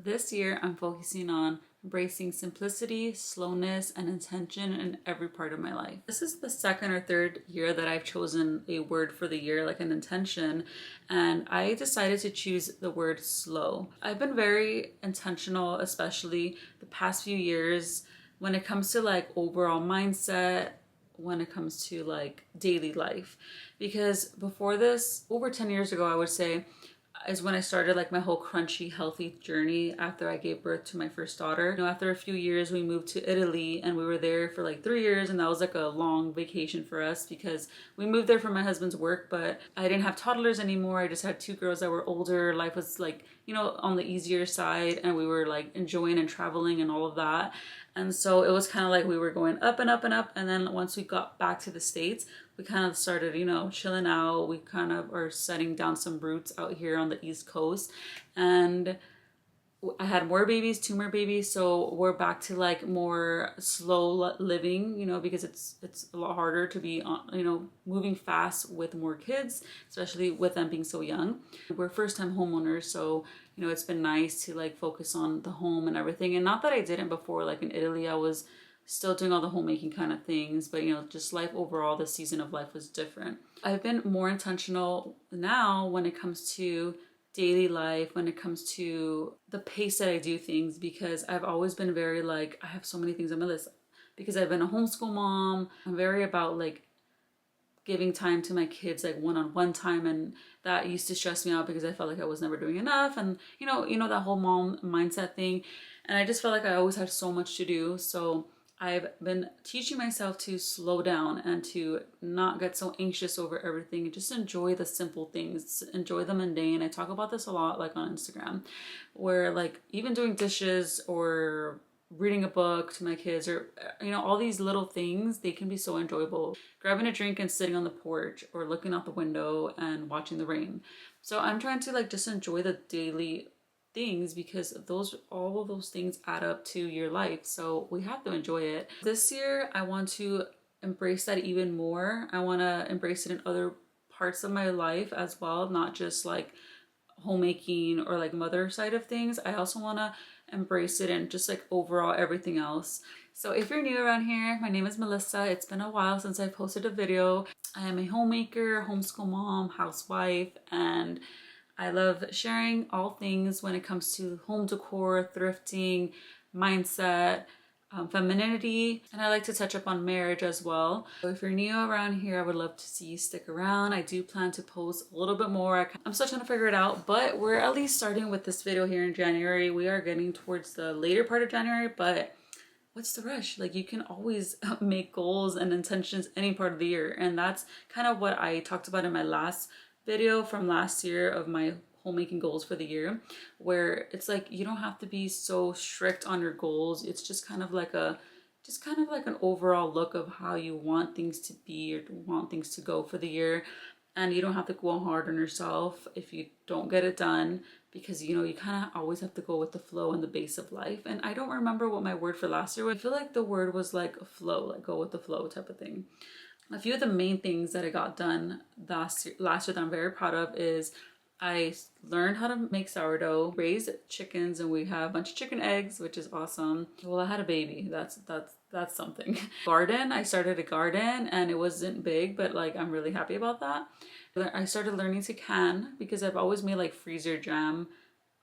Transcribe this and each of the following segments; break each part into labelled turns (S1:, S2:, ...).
S1: This year, I'm focusing on embracing simplicity, slowness, and intention in every part of my life. This is the second or third year that I've chosen a word for the year, like an intention, and I decided to choose the word slow. I've been very intentional, especially the past few years, when it comes to like overall mindset, when it comes to like daily life. Because before this, over 10 years ago, I would say, is when I started like my whole crunchy healthy journey after I gave birth to my first daughter. You know, after a few years we moved to Italy and we were there for like 3 years, and that was like a long vacation for us because we moved there for my husband's work, but I didn't have toddlers anymore. I just had two girls that were older. Life was like, you know, on the easier side, and we were like enjoying and traveling and all of that. And so it was kind of like we were going up and up and up. And then once we got back to the States, we kind of started, you know, chilling out. We kind of are setting down some roots out here on the East Coast. And I had more babies, two more babies, so we're back to like more slow living, you know, because it's a lot harder to be, you know, moving fast with more kids, especially with them being so young. We're first-time homeowners, so you know, it's been nice to like focus on the home and everything. And not that I didn't before, like in Italy, I was still doing all the homemaking kind of things, but you know, just life overall, the season of life was different. I've been more intentional now when it comes to daily life, when it comes to the pace that I do things, because I've always been very like, I have so many things on my list because I've been a homeschool mom. I'm very about like giving time to my kids, like one-on-one time, and that used to stress me out because I felt like I was never doing enough, and you know that whole mom mindset thing, and I just felt like I always had so much to do. So I've been teaching myself to slow down and to not get so anxious over everything and just enjoy the simple things, enjoy the mundane. I talk about this a lot like on Instagram, where like even doing dishes or reading a book to my kids, or you know, all these little things, they can be so enjoyable. Grabbing a drink and sitting on the porch, or looking out the window and watching the rain. So I'm trying to like just enjoy the daily things, because all of those things add up to your life, so we have to enjoy it. This year I want to embrace that even more. I want to embrace it in other parts of my life as well, not just like homemaking or like mother side of things. I also want to embrace it in just like overall everything else. So if you're new around here, my name is Melissa. It's been a while since I posted a video. I am a homemaker, homeschool mom, housewife, and I love sharing all things when it comes to home decor, thrifting, mindset, femininity, and I like to touch up on marriage as well. So if you're new around here, I would love to see you stick around. I do plan to post a little bit more. I'm still trying to figure it out, but we're at least starting with this video here in January. We are getting towards the later part of January, but what's the rush? Like, you can always make goals and intentions any part of the year, and that's kind of what I talked about in my last video from last year of my homemaking goals for the year, where it's like you don't have to be so strict on your goals. It's just kind of like an overall look of how you want things to be or want things to go for the year, and you don't have to go hard on yourself if you don't get it done, because you know, you kind of always have to go with the flow and the base of life. And I don't remember what my word for last year was. I feel like the word was like flow, like go with the flow type of thing. A few of the main things that I got done last year that I'm very proud of is I learned how to make sourdough, raised chickens, and we have a bunch of chicken eggs, which is awesome. Well, I had a baby. That's something. Garden. I started a garden, and it wasn't big, but like I'm really happy about that. I started learning to can, because I've always made like freezer jam,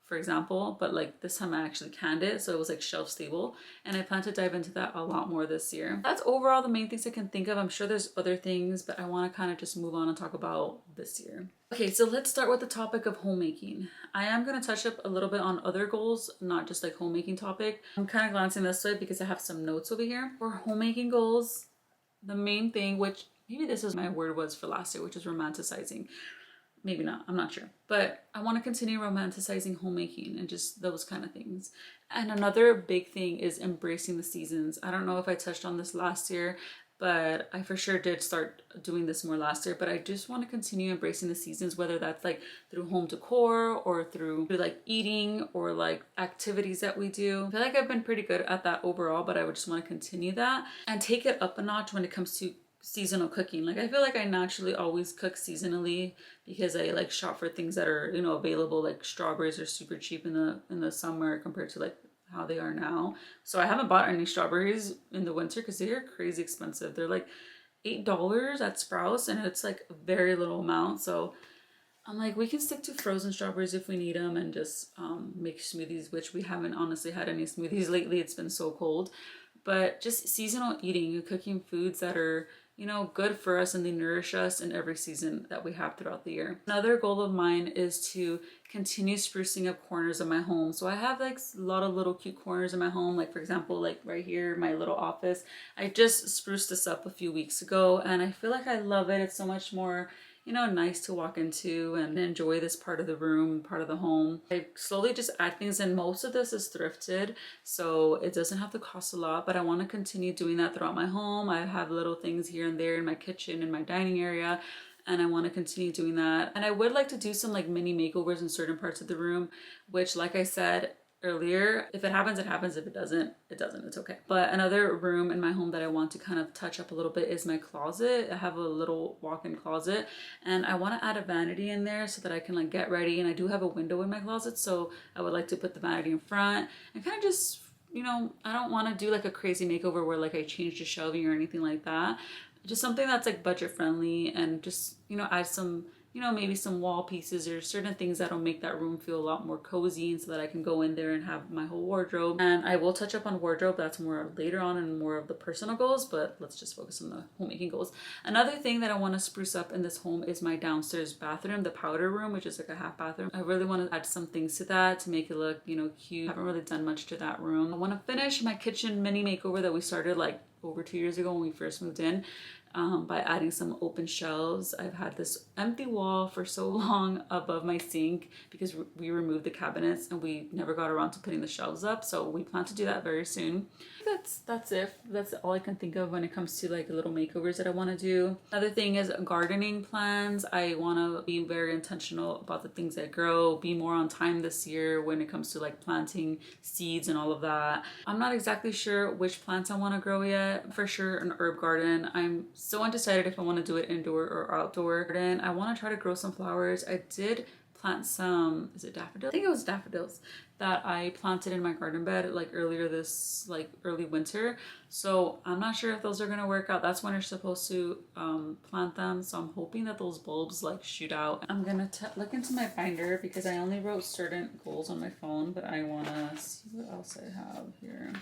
S1: for example, but like this time I actually canned it, so it was like shelf stable, and I plan to dive into that a lot more this year. That's overall the main things I can think of. I'm sure there's other things, but I want to kind of just move on and talk about this year. Okay, so let's start with the topic of homemaking. I am going to touch up a little bit on other goals, not just like homemaking topic. I'm kind of glancing this way because I have some notes over here. For homemaking goals, the main thing, which maybe this is my word was for last year, which is romanticizing. Maybe not, I'm not sure. But I want to continue romanticizing homemaking and just those kind of things. And another big thing is embracing the seasons. I don't know if I touched on this last year, but I for sure did start doing this more last year. But I just want to continue embracing the seasons, whether that's like through home decor or through like eating or like activities that we do. I feel like I've been pretty good at that overall, but I would just want to continue that and take it up a notch when it comes to seasonal cooking. Like I feel like I naturally always cook seasonally because I like shop for things that are, you know, available. Like strawberries are super cheap in the summer compared to like how they are now. So I haven't bought any strawberries in the winter because they are crazy expensive. They're like $8 at Sprouts and it's like a very little amount. So I'm like, we can stick to frozen strawberries if we need them and just make smoothies, which we haven't honestly had any smoothies lately. It's been so cold. But just seasonal eating, cooking foods that are, you know, good for us and they nourish us in every season that we have throughout the year. Another goal of mine is to continue sprucing up corners of my home. So I have like a lot of little cute corners in my home. Like for example, like right here, my little office. I just spruced this up a few weeks ago and I feel like I love it. It's so much more, you know, nice to walk into and enjoy this part of the room, part of the home. I slowly just add things in. Most of this is thrifted, so it doesn't have to cost a lot, but I want to continue doing that throughout my home. I have little things here and there in my kitchen, in my dining area, and I want to continue doing that. And I would like to do some like mini makeovers in certain parts of the room, which like I said earlier, if it happens, it happens. If it doesn't, it doesn't. It's okay. But another room in my home that I want to kind of touch up a little bit is my closet. I have a little walk-in closet and I want to add a vanity in there so that I can like get ready. And I do have a window in my closet, so I would like to put the vanity in front and kind of just, you know, I don't want to do like a crazy makeover where like I change the shelving or anything like that. Just something that's like budget friendly and just, you know, add some, you know, maybe some wall pieces or certain things that'll make that room feel a lot more cozy and so that I can go in there and have my whole wardrobe. And I will touch up on wardrobe. That's more later on and more of the personal goals, but let's just focus on the homemaking goals. Another thing that I want to spruce up in this home is my downstairs bathroom, the powder room, which is like a half bathroom. I really want to add some things to that to make it look, you know, cute. I haven't really done much to that room. I want to finish my kitchen mini makeover that we started like over 2 years ago when we first moved in. By adding some open shelves. I've had this empty wall for so long above my sink because we removed the cabinets and we never got around to putting the shelves up. So we plan to do that very soon. That's it. That's all I can think of when it comes to like little makeovers that I want to do. Another thing is gardening plans. I want to be very intentional about the things I grow, be more on time this year when it comes to like planting seeds and all of that. I'm not exactly sure which plants I want to grow yet. For sure an herb garden. I'm so undecided if I want to do it indoor or outdoor garden. I want to try to grow some flowers. I did plant some, is it daffodils? I think it was daffodils that I planted in my garden bed like earlier this like early winter. So I'm not sure if those are gonna work out. That's when you're supposed to plant them. So I'm hoping that those bulbs like shoot out. I'm gonna look into my binder because I only wrote certain goals on my phone, but I wanna see what else I have here.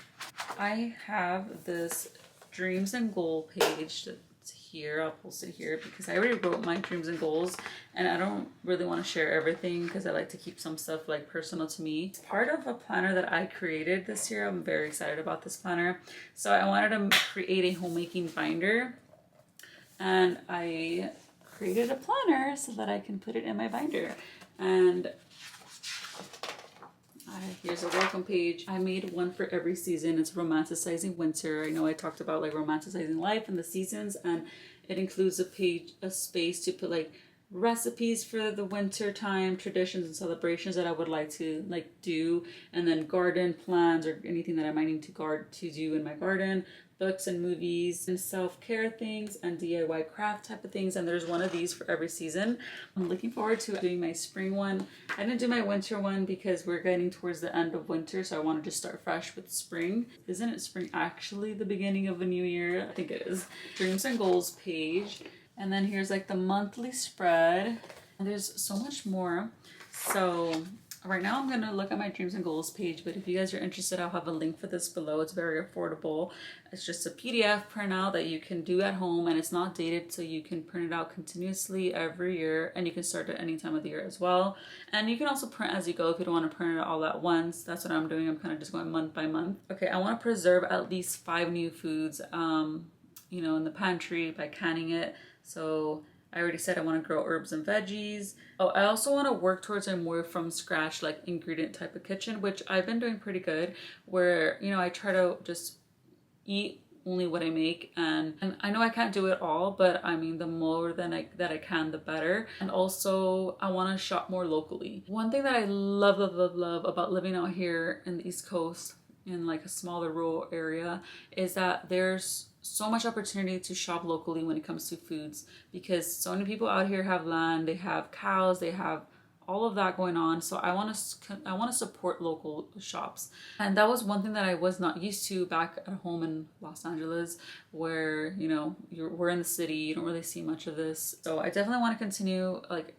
S1: I have this dreams and goal page that's here. I'll post it here because I already wrote my dreams and goals and I don't really want to share everything because I like to keep some stuff like personal to me. It's part of a planner that I created this year. I'm very excited about this planner. So I wanted to create a homemaking binder and I created a planner so that I can put it in my binder. And here's a welcome page. I made one for every season. It's romanticizing winter. I know I talked about like romanticizing life and the seasons, and it includes a space to put like recipes for the winter time, traditions and celebrations that I would like to like do, and then garden plans or anything that I might need to do in my garden, books and movies and self-care things and DIY craft type of things. And there's one of these for every season. I'm looking forward to doing my spring one. I didn't do my winter one because we're getting towards the end of winter, so I wanted to start fresh with spring. Isn't it spring actually the beginning of a new year? I think it is. Dreams and goals page. And then here's like the monthly spread. And there's so much more. So right now I'm gonna look at my dreams and goals page, but if you guys are interested, I'll have a link for this below. It's very affordable. It's just a PDF printout that you can do at home and it's not dated, so you can print it out continuously every year and you can start at any time of the year as well. And you can also print as you go if you don't want to print it all at once. That's what I'm doing. I'm kind of just going month by month. Okay, I want to preserve at least 5 new foods, you know, in the pantry by canning it. So I already said I want to grow herbs and veggies. Oh, I also want to work towards a more from scratch, like ingredient type of kitchen, which I've been doing pretty good, where, you know, I try to just eat only what I make. And I know I can't do it all, but I mean, the more that I can, the better. And also I want to shop more locally. One thing that I love about living out here in the East Coast in like a smaller rural area is that there's so much opportunity to shop locally when it comes to foods, because so many people out here have land, they have cows, they have all of that going on. So I want to support local shops. And that was one thing that I was not used to back at home in Los Angeles, where, you know, we're in the city, you don't really see much of this. So I definitely want to continue like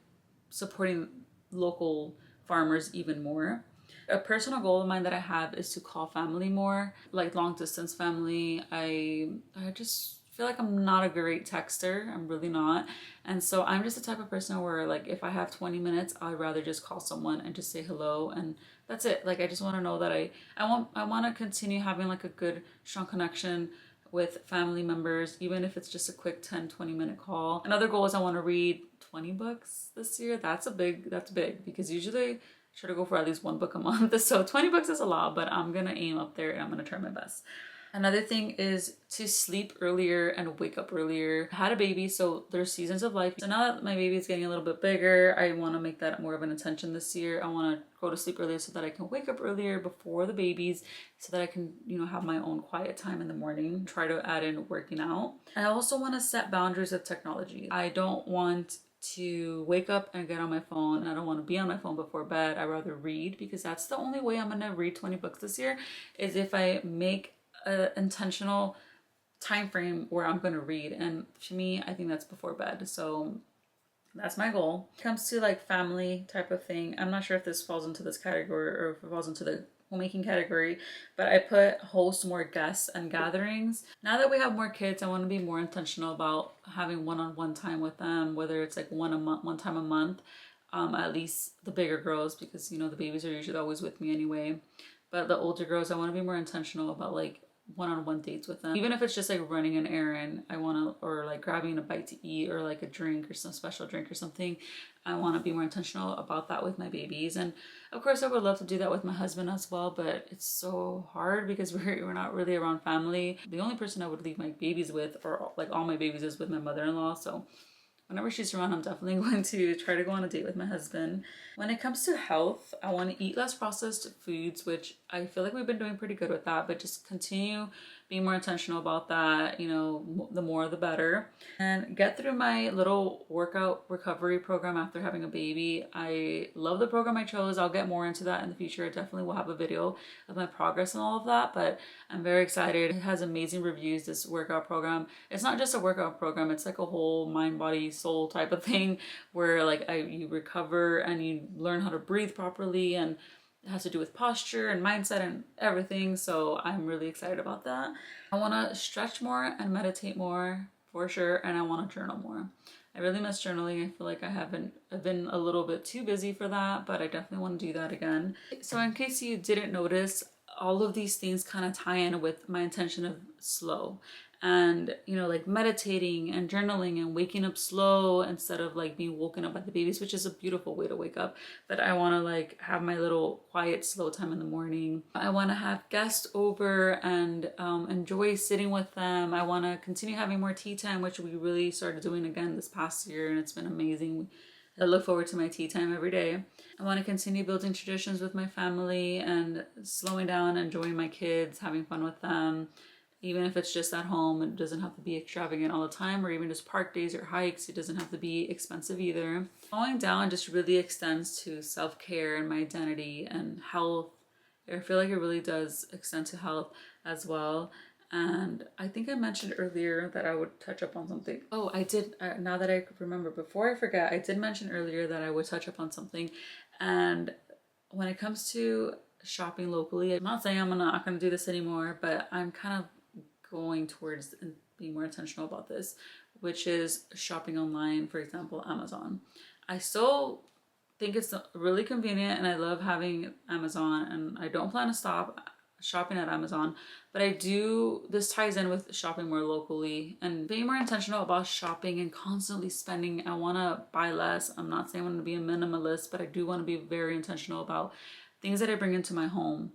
S1: supporting local farmers even more. A personal goal of mine that I have is to call family more, like long distance family. I just feel like I'm not a great texter. I'm really not. And so I'm just the type of person where like if I have 20 minutes, I'd rather just call someone and just say hello, and that's it. Like I just want to know that I want to continue having like a good strong connection with family members, even if it's just a quick 10-20 minute call. Another goal is I want to read 20 books this year. That's big because usually I try to go for at least one book a month. So 20 books is a lot, but I'm gonna aim up there and I'm gonna try my best. Another thing is to sleep earlier and wake up earlier. I had a baby, so there's seasons of life. So now that my baby is getting a little bit bigger, I want to make that more of an intention this year. I want to go to sleep earlier so that I can wake up earlier before the babies, so that I can, you know, have my own quiet time in the morning. Try to add in working out. I also want to set boundaries with technology. I don't want to wake up and get on my phone, and I don't want to be on my phone before bed. I'd rather read, because that's the only way I'm gonna read 20 books this year, is if I make an intentional time frame where I'm going to read. And to me, I think that's before bed. So that's my goal. When it comes to like family type of thing, I'm not sure if this falls into this category or if it falls into the homemaking category, but I put host more guests and gatherings. Now that we have more kids, I want to be more intentional about having one-on-one time with them, whether it's like one time a month, at least the bigger girls, because you know the babies are usually always with me anyway. But the older girls, I want to be more intentional about like one-on-one dates with them. Even if it's just like running an errand, I want to, or like grabbing a bite to eat or like a drink or some special drink or something. I want to be more intentional about that with my babies. And of course I would love to do that with my husband as well, but it's so hard because we're not really around family. The only person I would leave my babies with, or like all my babies, is with my mother-in-law. So whenever she's around, I'm definitely going to try to go on a date with my husband. When it comes to health, I want to eat less processed foods, which I feel like we've been doing pretty good with that, but just continue being more intentional about that. You know, the more the better. And get through my little workout recovery program after having a baby. I love the program I chose. I'll get more into that in the future. I definitely will have a video of my progress and all of that, but I'm very excited. It has amazing reviews, this workout program. It's not just a workout program, it's like a whole mind, body, soul type of thing, where like you recover and you learn how to breathe properly, and it has to do with posture and mindset and everything. So I'm really excited about that. I want to stretch more and meditate more for sure, and I want to journal more. I really miss journaling. I feel like I've been a little bit too busy for that, but I definitely want to do that again. So in case you didn't notice, all of these things kind of tie in with my intention of slow, and you know, like meditating and journaling and waking up slow instead of like being woken up by the babies, which is a beautiful way to wake up. But I want to like have my little quiet slow time in the morning. I want to have guests over and enjoy sitting with them. I want to continue having more tea time, which we really started doing again this past year, and it's been amazing. I look forward to my tea time every day. I want to continue building traditions with my family and slowing down, enjoying my kids, having fun with them. Even if it's just at home, it doesn't have to be extravagant all the time, or even just park days or hikes. It doesn't have to be expensive either. Slowing down just really extends to self-care and my identity and health. I feel like it really does extend to health as well. And I think I mentioned earlier that I would touch up on something. Oh, I did. Now that I remember, before I forget, I did mention earlier that I would touch up on something. And when it comes to shopping locally, I'm not saying I'm not going to do this anymore, but I'm kind of going towards and being more intentional about this, which is shopping online, for example, Amazon. I still think it's really convenient and I love having Amazon, and I don't plan to stop shopping at Amazon, but this ties in with shopping more locally and being more intentional about shopping and constantly spending. I want to buy less. I'm not saying I want to be a minimalist, but I do want to be very intentional about things that I bring into my home.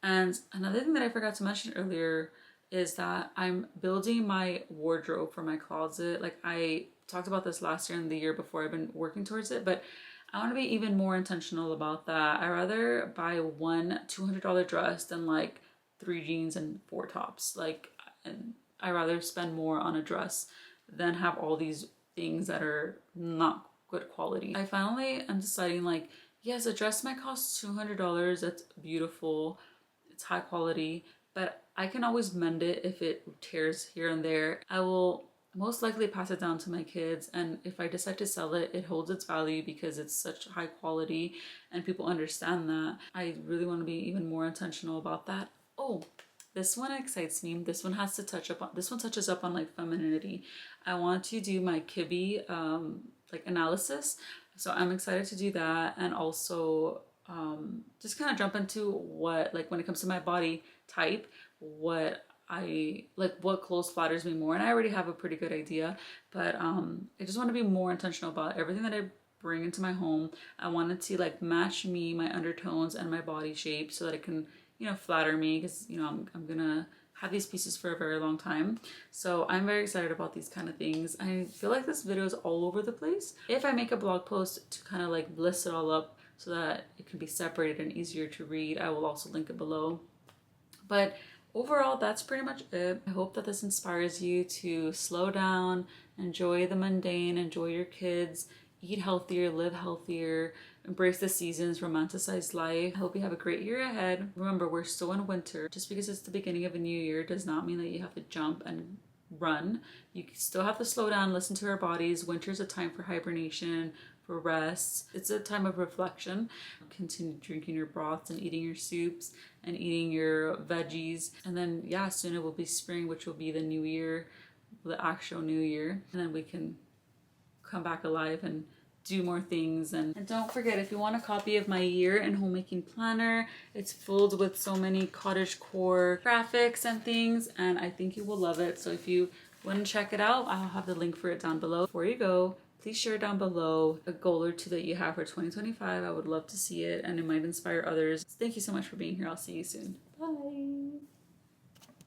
S1: And another thing that I forgot to mention earlier is that I'm building my wardrobe for my closet. Like I talked about this last year and the year before. I've been working towards it, but I want to be even more intentional about that. I rather buy one $200 dress than like 3 jeans and 4 tops. Like, and I rather spend more on a dress than have all these things that are not good quality. I finally am deciding like, yes, a dress might cost $200. That's beautiful. It's high quality, but I can always mend it if it tears here and there. I will most likely pass it down to my kids, and if I decide to sell it, it holds its value because it's such high quality and people understand that. I really want to be even more intentional about that. Oh, this one excites me. This one has to touch up on, this one touches up on like femininity. I want to do my Kibbe like analysis. So I'm excited to do that, and also just kind of jump into what, like when it comes to my body type, what I like, what clothes flatters me more. And I already have a pretty good idea, but I just want to be more intentional about everything that I bring into my home. I want it to like match me, my undertones and my body shape, so that it can, you know, flatter me, because you know I'm gonna have these pieces for a very long time. So I'm very excited about these kind of things. I feel like this video is all over the place. If I make a blog post to kind of like list it all up so that it can be separated and easier to read, I will also link it below. But overall, that's pretty much it. I hope that this inspires you to slow down, enjoy the mundane, enjoy your kids, eat healthier, live healthier, embrace the seasons, romanticize life. I hope you have a great year ahead. Remember, we're still in winter. Just because it's the beginning of a new year does not mean that you have to jump and run. You still have to slow down, listen to our bodies. Winter is a time for hibernation, for rest. It's a time of reflection. Continue drinking your broths and eating your soups and eating your veggies. And then, yeah, soon it will be spring, which will be the new year, the actual new year. And then we can come back alive and do more things. And don't forget, if you want a copy of my year in homemaking planner, it's filled with so many cottagecore graphics and things, and I think you will love it. So if you want to check it out, I'll have the link for it down below. Before you go, please share down below a goal or two that you have for 2025. I would love to see it, and it might inspire others. Thank you so much for being here. I'll see you soon. Bye.